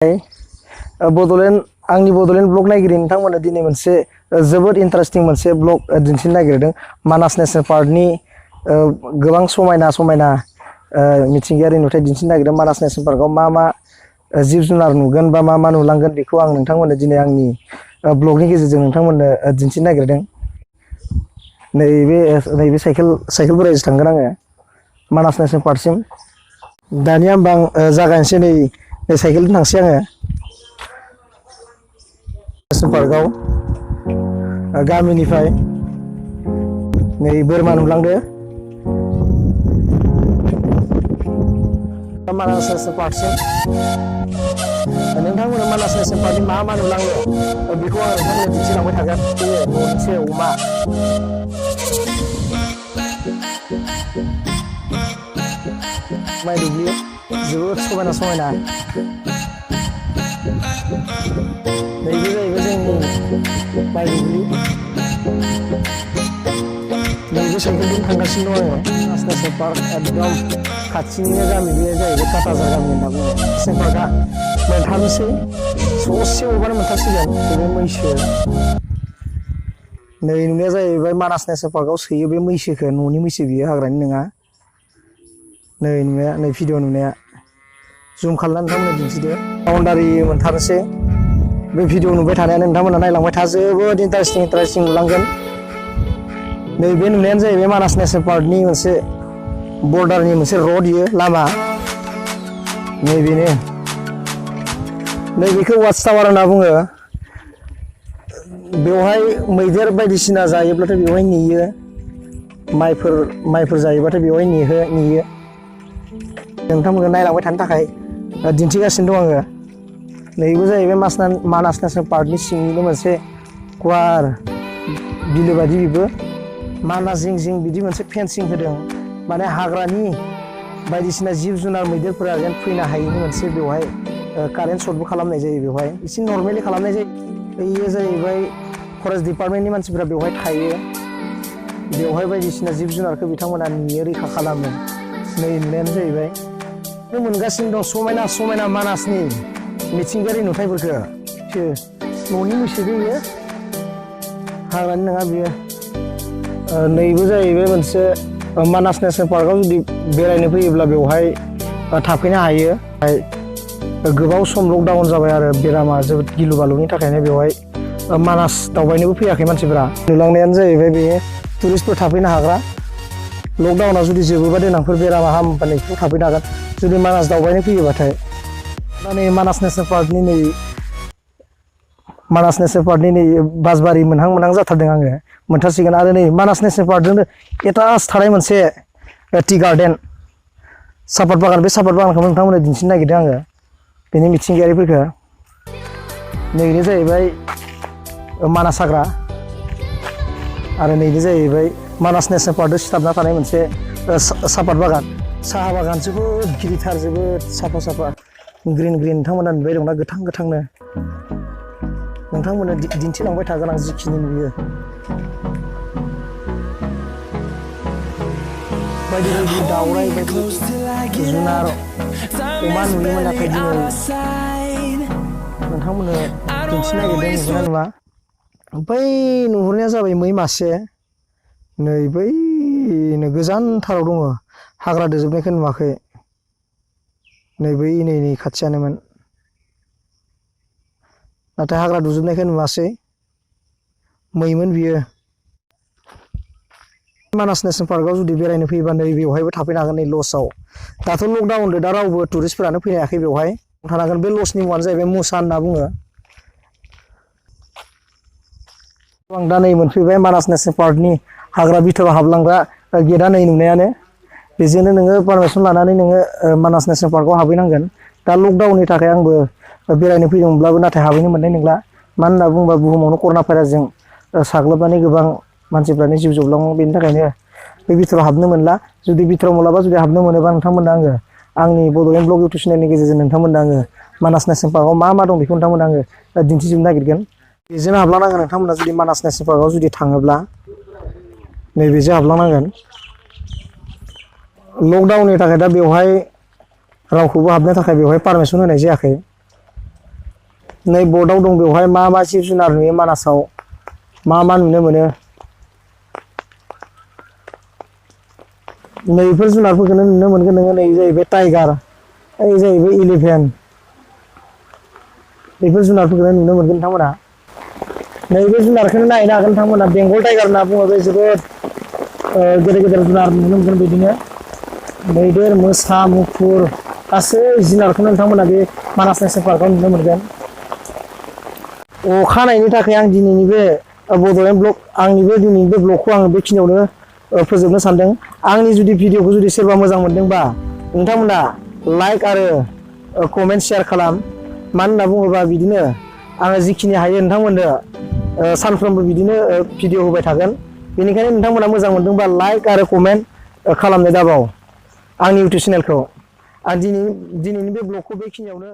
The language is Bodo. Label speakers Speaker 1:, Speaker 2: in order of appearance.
Speaker 1: बड'लेण्ड आंनि बड'लेण्ड ब्लग नायगिरि नोंथांमोना दिनै मोनसे जोबोद इन्टारेस्टिं मोनसे ब्लग दिन्थिनो नागिरदों मानास नेशनेल पार्कनि गोबां समायना समायना मिथिंगायारि नुथाय दिन्थिनो नागिरदों। मानास नेशनेल पार्कआव मा जिब जुनार नुगोन बा मा नुलांगोन बेखौ आं नोंथांमोननो दिनै आंनि ब्लगनि गेजेरजों नोंथांमोननो दिन्थिनो नागिरदों। नैबे साइकेल बोराइजों थांगोन आङो मानास नेशनेल पार्कसिम। दानिया होमबा आं जागायनोसै। नै साइकेलजों थांसै आङो नेशनेल पार्कआव गामिनिफ्राय। नै बोरमा नुलांदो मानास नेशनेल पार्कसिम। नोंथांमोना मानास नेशनेल पार्कनि मा नुलाङो बेखौ आं नोंथांमोननो दिन्थिलांबाय थागोन। बे मोनसे अमा माइ दुब्लि जोबोद समायना समायना। नैबे जाहैबाय जोंनि माइ दुब्लि। नैबे साइकेलजों थांगासिनो दं आङो मानास नेशनेल पार्क एकदम खाथिनिनो गामि। बे जाहैबाय काटाजार गामि होनना बुङो। नेशनेल पार्कआ मोनथारनोसै ससे अबानो मोनथारसिगोन। बे मैसो नै नुनाया जाहैबाय मानास नेशनेल पार्कआव सोयो बे मैसोखौ। न'नि मैसो बियो, हाग्रानि नङा। नै नुनाया, नै भिडिअ नुनाया जुम खालामनानै नोंथांमोननो दिन्थिदो। बाउन्डारि मोनथारनोसै बे भिडिअ नुबाय थानायानो। नोंथांमोना नायलांबाय था, जोबोद इन्टारेस्टिं नुलांगोन। नैबे नुनायानो जाहैबाय मानास नेशनेल पार्कनि मोनसे बर्डारनि मोनसे रड, इयो लामा। नैबेनो, नैबेखौ वाच टावार होनना बुङो। बेवहाय मैदेर बायदिसिना जायोब्लाथाय बेवहाय नेयो। माइफोर जायोबाथाय बेवहाय नेयो। नोंथांमोनखौ नायलांबाय थानो थाखाय दिन्थिगासिनो दं आङो। नैबो जाहैबाय मानास नेशनेल पार्कनि सिंनिनो मोनसे गुवार बिलो बायदि। बेबो मानास जिं बिदि मोनसे फेन्सिं होदों, माने हाग्रानि बायदिसिना जिब जुनार मैदेरफोरा जेन फैनो हायैनि मोनसे बेवहाय कारेन्ट सर्टबो खालामनाय जायो। बेवहाय एसे नर्मेलि खालामनाय जायो। बेयो जाहैबाय फरेस्ट डिपार्टमेन्टनि मानसिफोरा बेवहाय थायो। बेवहाय बायदिसिना जिब जुनारखौ बिथांमोना नेयो, रैखा खालामो। नै नुनायानो जाहैबाय मोनगासिनो दं समायना समायना मानासनि मिथिंगायारि नुथायफोरखौ। न'नि मैसो बेयो, हाग्रानि नङा बियो। नैबो जाहैबाय मोनसे मानास नेशनेल पार्कआव जुदि बेरायनो फैयोब्ला बेवहाय थाफैनो हायो। गोबाव सम लकडाउन जाबाय आरो बेरामा जोबोद गिलु बालुनि थाखायनो बेवहाय मानास दावबायनोबो फैयाखै मानसिफोरा। नुलांनायानो जाहैबाय बे टुरिस्टफोर थाफैनो हाग्रा। लकडाउना जुदि जोबोबा देनांफोर बेरामा हामोबा नैखौ थाफैनो हागोन जुदि मानास दावबायनो फैयोबाथाय। दा नै मानास नेशनेल पार्कनि नै बासबारि मोनहां जाथारदों आङो। मोनथारसिगोन। आरो नै मानास नेशनेल पार्कजोंनो एटाच थानाय मोनसे टि गार्डेन, सापात बागान। बे सापात बागानखौ नोंथांमोननो दिन्थिनो नागिरदों आङो, बेनि मिथिंगायारिफोरखौ। नैबे जाहैबाय मानास हाग्रा। आरो नैबे जाहैबाय मानास नेशनेल पार्कजों सिथाबना थानाय मोनसे सापात बागान। साहा बागान जोबोद गिदिरथार, जोबोद साफा ग्रिन। नोंथांमोना नुबाय दंना, गोथांनो। नोंथांमोननो दिन्थिलांबाय थागोन आं जिखिनि नुयो। बायदि दाउराइ, बायदि जुनार, अमा नुयोमोन, नाथाय दिनै नोंथांमोननो दिन्थिनो नागिरदों। नुगोना नुवा? बै नुहुरनाया जाबाय मै मासे। नै बैनो गोजानथाराव दङ, हाग्रा दोजोबनायखौ नुवाखै। नै खाथियानोमोन, नाथाय हाग्रा दुजोबनायखौ नुवासै। मैमोन बियो। मानास नेशनेल पार्कआव जुदि बेरायनो फैयोबा नै बेवहायबो थाफैनो हागोन। नै लजआव दाथ' लकडाउन, दा रावबो टुरिस्टफोरानो फैनो हायाखै। बेवहाय थानो हागोन। बे लजनि मुङानो जाहैबाय मोसा होनना बुङो। आं दा नै मोनफैबाय मानास नेशनेल पार्कनि हाग्रा भितराव हाबलांग्रा गेटआ। नै नुनायानो, बेजोंनो नोङो पारमिसन लानानै नोङो मानास नेशनेल पार्कआव हाबहैनांगोन। दा लकडाउननि थाखाय आंबो बेरायनो फैदोंमोनब्लाबो नाथाय हाबहैनो मोननाय नंला। मानो होनना बुङोबा बुहुमावनो कर'ना भाइरासजों साग्लोबनानै गोबां मानसिफ्रानो जिउ जोबलाङो। बेनि थाखायनो बे भितराव हाबनो मोनला। जुदि भितराव मालाबा जुदि हाबनो मोनोबा नोंथांमोननो आङो आंनि बड'लेण्ड ब्लग इउटुब चेनेलनि गेजेरजों नोंथांमोननो आङो मानास नेशनेल पार्कआव मा दं बेखौ नोंथांमोननो आङो दिन्थिजोबनो नागिरगोन। बेजोंनो हाबलांनांगोन नोंथांमोना जुदि मानास नेशनेल पार्कआव जुदि थाङोब्ला। नैबेजों हाबलांनांगोन। लकडाउननि थाखाय दा बेवहाय रावखौबो हाबनो थाखाय बेवहाय पारमिसन होनाय जायाखै। नै बर्डआव दं बेवहाय मा जिब जुनार नुयो मानासाव मा नुनो मोनो नैफोर जुनारफोरखौनो नुनो मोनगोन नोङो नै जाहैबाय टाइगार ओइ जाहैबाय इलिफेन्ट बेफोर जुनारफोरखौनो नुनो मोनगोन नोंथांमोना नैबे जुनारखौनो नायनो हागोन नोंथांमोना बेंगल टाइगार होनना बुङो बे जोबोद गेदेर जुनार नुनो मोनगोन बिदिनो मैदेर मोसा मुफुर गासै जुनारखौनो नोंथांमोना बे मानास नेसनेल पार्कआव नुनो मोनगोन अखा हानायनि थाखाय आं दिनैनि बे बड'लेण्ड ब्लग आंनि बे दिनैनि बे ब्लगखौ आं बेखिनियावनो फोजोबनो सानदों आंनि जुदि भिडिअखौ जुदि सोरबा मोजां मोनदोंबा नोंथांमोना लाइक आरो कमेन्ट शेयार खालाम मानो होनना बुङोबा बिदिनो आङो जिखिनि हायो नोंथांमोननो सानफ्रोमबो बिदिनो भिडिअ होबाय थागोन बेनिखायनो नोंथांमोना मोजां मोनदोंबा लाइक आरो कमेन्ट खालामनो दाबाव आंनि इउटुब चेनेलखौ आं दिनैनि बे ब्लगखौ बेखिनियावनो